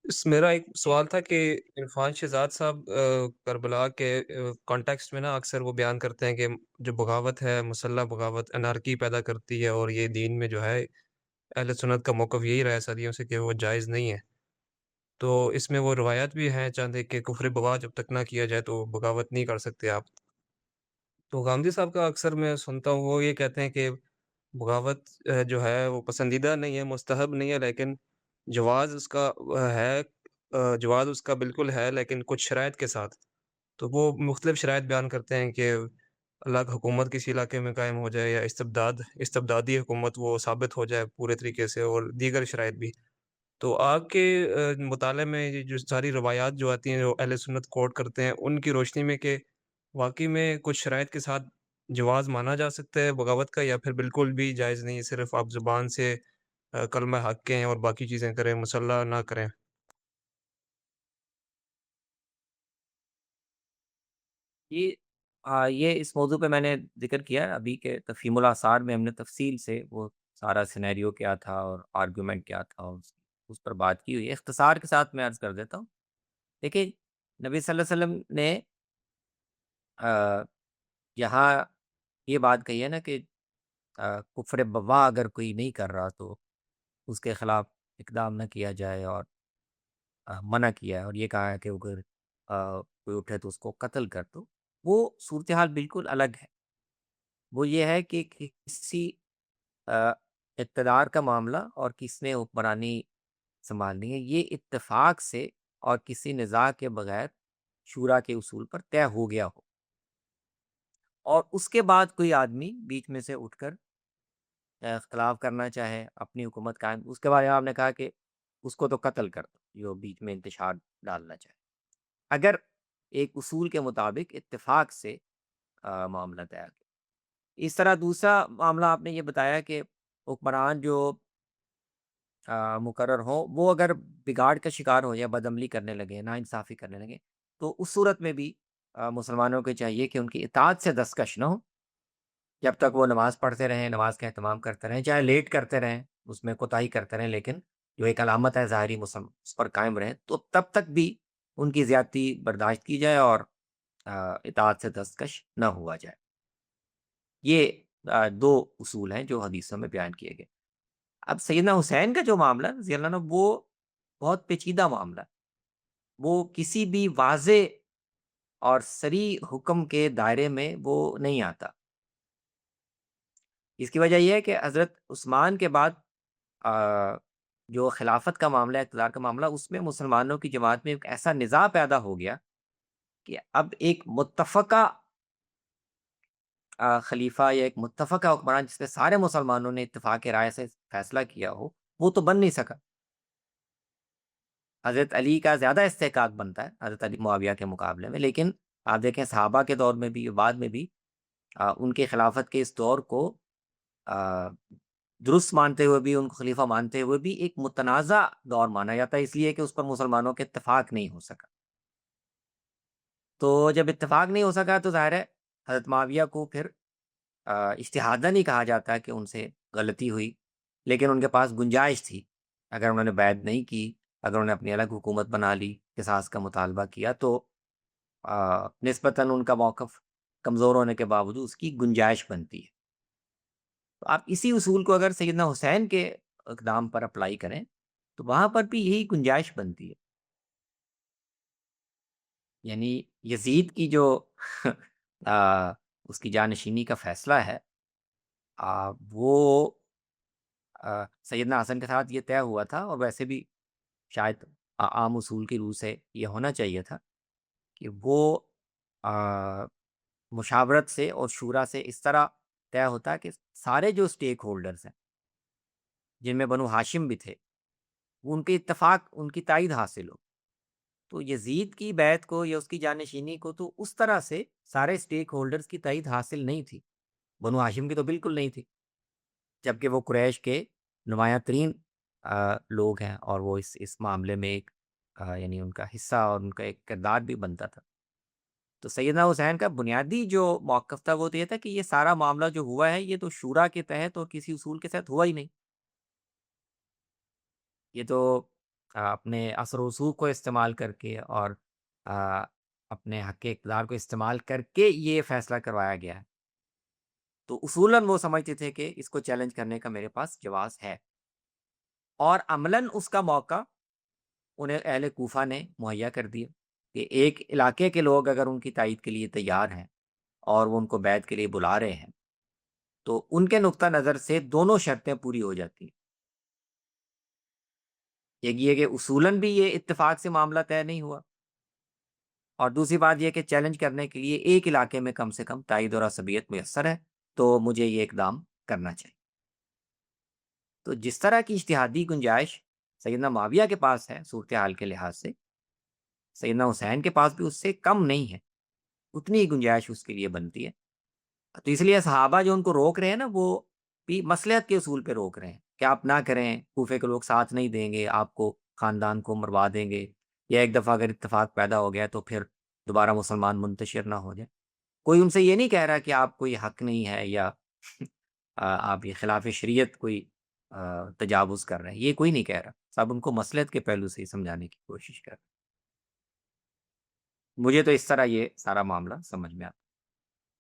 میرا ایک سوال تھا کہ عرفان شہزاد صاحب کربلا کے کانٹیکسٹ میں نا اکثر وہ بیان کرتے ہیں کہ جو بغاوت ہے، مسلح بغاوت انارکی پیدا کرتی ہے، اور یہ دین میں جو ہے اہل سنت کا موقف یہی رہا ہے صدیوں سے کہ وہ جائز نہیں ہے۔ تو اس میں وہ روایات بھی ہیں چند ایک کہ کفر بواح جب تک نہ کیا جائے تو بغاوت نہیں کر سکتے آپ۔ تو غامدی صاحب کا اکثر میں سنتا ہوں وہ یہ کہتے ہیں کہ بغاوت جو ہے وہ پسندیدہ نہیں ہے، مستحب نہیں ہے، لیکن جواز اس کا ہے، جواز اس کا بالکل ہے لیکن کچھ شرائط کے ساتھ۔ تو وہ مختلف شرائط بیان کرتے ہیں کہ الگ حکومت کسی علاقے میں قائم ہو جائے، یا استبدادی حکومت وہ ثابت ہو جائے پورے طریقے سے، اور دیگر شرائط بھی۔ تو آپ کے مطالعے میں یہ جو ساری روایات جو آتی ہیں جو اہل سنت کوٹ کرتے ہیں، ان کی روشنی میں کہ واقعی میں کچھ شرائط کے ساتھ جواز مانا جا سکتا ہے بغاوت کا، یا پھر بالکل بھی جائز نہیں ہے، صرف آپ زبان سے کلمہ حق کہیں اور باقی چیزیں کریں، مسلح نہ کریں؟ یہ یہ اس موضوع پہ میں نے ذکر کیا ہے ابھی کہ تفہیم الآثار میں ہم نے تفصیل سے وہ سارا سینیریو کیا تھا اور آرگومنٹ کیا تھا، اور اس پر بات کی ہوئی ہے۔ اختصار کے ساتھ میں عرض کر دیتا ہوں۔ دیکھیں، نبی صلی اللہ علیہ وسلم نے آ، یہاں یہ بات کہی ہے نا کہ کفر بواح اگر کوئی نہیں کر رہا تو اس کے خلاف اقدام نہ کیا جائے، اور منع کیا ہے، اور یہ کہا ہے کہ اگر کوئی اٹھے تو اس کو قتل کر دو۔ وہ صورتحال بالکل الگ ہے۔ وہ یہ ہے کہ کسی آ، اقتدار کا معاملہ اور کس نے حکمرانی سنبھالنی ہے، یہ اتفاق سے اور کسی نزاع کے بغیر شورا کے اصول پر طے ہو گیا ہو، اور اس کے بعد کوئی آدمی بیچ میں سے اٹھ کر اختلاف کرنا چاہے، اپنی حکومت قائم، اس کے بارے میں آپ نے کہا کہ اس کو تو قتل کر دو جو بیچ میں انتشار ڈالنا چاہے، اگر ایک اصول کے مطابق اتفاق سے معاملہ طے کیا۔ اس طرح دوسرا معاملہ آپ نے یہ بتایا کہ حکمران جو مقرر ہوں وہ اگر بگاڑ کا شکار ہو یا بدعملی کرنے لگے، ناانصافی کرنے لگے، تو اس صورت میں بھی مسلمانوں کو چاہیے کہ ان کی اطاعت سے دستکش نہ ہو، جب تک وہ نماز پڑھتے رہیں، نماز کا اہتمام کرتے رہیں، چاہے لیٹ کرتے رہیں، اس میں کوتاہی کرتے رہیں، لیکن جو ایک علامت ہے ظاہری مسلم اس پر قائم رہیں، تو تب تک بھی ان کی زیادتی برداشت کی جائے اور اطاعت سے دستکش نہ ہوا جائے۔ یہ دو اصول ہیں جو حدیثوں میں بیان کیے گئے۔ اب سیدنا حسین کا جو معاملہ ہے رضی اللہ عنہ، وہ بہت پیچیدہ معاملہ ہے۔ وہ کسی بھی واضح اور صریح حکم کے دائرے میں وہ نہیں آتا۔ اس کی وجہ یہ ہے کہ حضرت عثمان کے بعد آ، جو خلافت کا معاملہ ہے، اقتدار کا معاملہ، اس میں مسلمانوں کی جماعت میں ایک ایسا نزاع پیدا ہو گیا کہ اب ایک متفقہ خلیفہ یا ایک متفقہ حکمران جس پہ سارے مسلمانوں نے اتفاق رائے سے فیصلہ کیا ہو، وہ تو بن نہیں سکا۔ حضرت علی کا زیادہ استحقاق بنتا ہے حضرت علی معاویہ کے مقابلے میں، لیکن آپ دیکھیں صحابہ کے دور میں بھی، بعد میں بھی ان کے خلافت کے اس دور کو آ، درست مانتے ہوئے بھی، ان کو خلیفہ مانتے ہوئے بھی ایک متنازع دور مانا جاتا ہے، اس لیے کہ اس پر مسلمانوں کے اتفاق نہیں ہو سکا۔ تو جب اتفاق نہیں ہو سکا تو ظاہر ہے حضرت معاویہ کو پھر اجتہاداً ہی کہا جاتا ہے کہ ان سے غلطی ہوئی، لیکن ان کے پاس گنجائش تھی۔ اگر انہوں نے بیعت نہیں کی، اگر انہوں نے اپنی الگ حکومت بنا لی، قصاص کا مطالبہ کیا، تو نسبتاً ان کا موقف کمزور ہونے کے باوجود اس کی گنجائش بنتی ہے۔ تو آپ اسی اصول کو اگر سیدنا حسین کے اقدام پر اپلائی کریں تو وہاں پر بھی یہی گنجائش بنتی ہے۔ یعنی یزید کی جو آ، اس کی جانشینی کا فیصلہ ہے، وہ سیدنا حسن کے ساتھ یہ طے ہوا تھا، اور ویسے بھی شاید عام اصول کی روح سے یہ ہونا چاہیے تھا کہ وہ آ، مشاورت سے اور شورا سے اس طرح طے ہوتا کہ سارے جو اسٹیک ہولڈرز ہیں، جن میں بنو ہاشم بھی تھے، وہ ان کے اتفاق، ان کی تائید حاصل ہو۔ تو یزید کی بیعت کو یا اس کی جانشینی کو تو اس طرح سے سارے اسٹیک ہولڈرز کی تائید حاصل نہیں تھی، بنو ہاشم کی تو بالکل نہیں تھی، جبکہ وہ قریش کے نمایاں ترین لوگ ہیں، اور وہ اس معاملے میں ایک یعنی ان کا حصہ اور ان کا ایک کردار بھی بنتا تھا۔ تو سیدنا حسین کا بنیادی جو موقف تھا وہ تو یہ تھا کہ یہ سارا معاملہ جو ہوا ہے یہ تو شورا کے تحت اور کسی اصول کے تحت ہوا ہی نہیں، یہ تو اپنے اثر و رسوخ کو استعمال کر کے اور آ، اپنے حق اقتدار کو استعمال کر کے یہ فیصلہ کروایا گیا ہے۔ تو اصولاً وہ سمجھتے تھے کہ اس کو چیلنج کرنے کا میرے پاس جواز ہے، اور عملاً اس کا موقع انہیں اہل کوفہ نے مہیا کر دیا کہ ایک علاقے کے لوگ اگر ان کی تائید کے لیے تیار ہیں اور وہ ان کو بیعت کے لیے بلا رہے ہیں، تو ان کے نقطہ نظر سے دونوں شرطیں پوری ہو جاتی ہیں۔ ایک یہ کہ اصولاً بھی یہ اتفاق سے معاملہ طے نہیں ہوا، اور دوسری بات یہ کہ چیلنج کرنے کے لیے ایک علاقے میں کم سے کم تائید اور عصبیت میسر ہے، تو مجھے یہ اقدام کرنا چاہیے۔ تو جس طرح کی اجتہادی گنجائش سیدنا معاویہ کے پاس ہے صورتحال کے لحاظ سے، سیدنا حسین کے پاس بھی اس سے کم نہیں ہے، اتنی ہی گنجائش اس کے لیے بنتی ہے۔ تو اس لیے صحابہ جو ان کو روک رہے ہیں نا، وہ بھی مصلحت کے اصول پہ روک رہے ہیں کہ آپ نہ کریں، کوفے کے لوگ ساتھ نہیں دیں گے، آپ کو خاندان کو مروا دیں گے، یا ایک دفعہ اگر اتفاق پیدا ہو گیا تو پھر دوبارہ مسلمان منتشر نہ ہو جائے۔ کوئی ان سے یہ نہیں کہہ رہا کہ آپ کو یہ حق نہیں ہے، یا آپ یہ خلاف شریعت کوئی تجاوز کر رہے ہیں، یہ کوئی نہیں کہہ رہا، سب ان کو مصلحت کے پہلو سے ہی سمجھانے کی کوشش کر رہے ہیں۔ مجھے تو اس طرح یہ سارا معاملہ سمجھ میں آتا ہے۔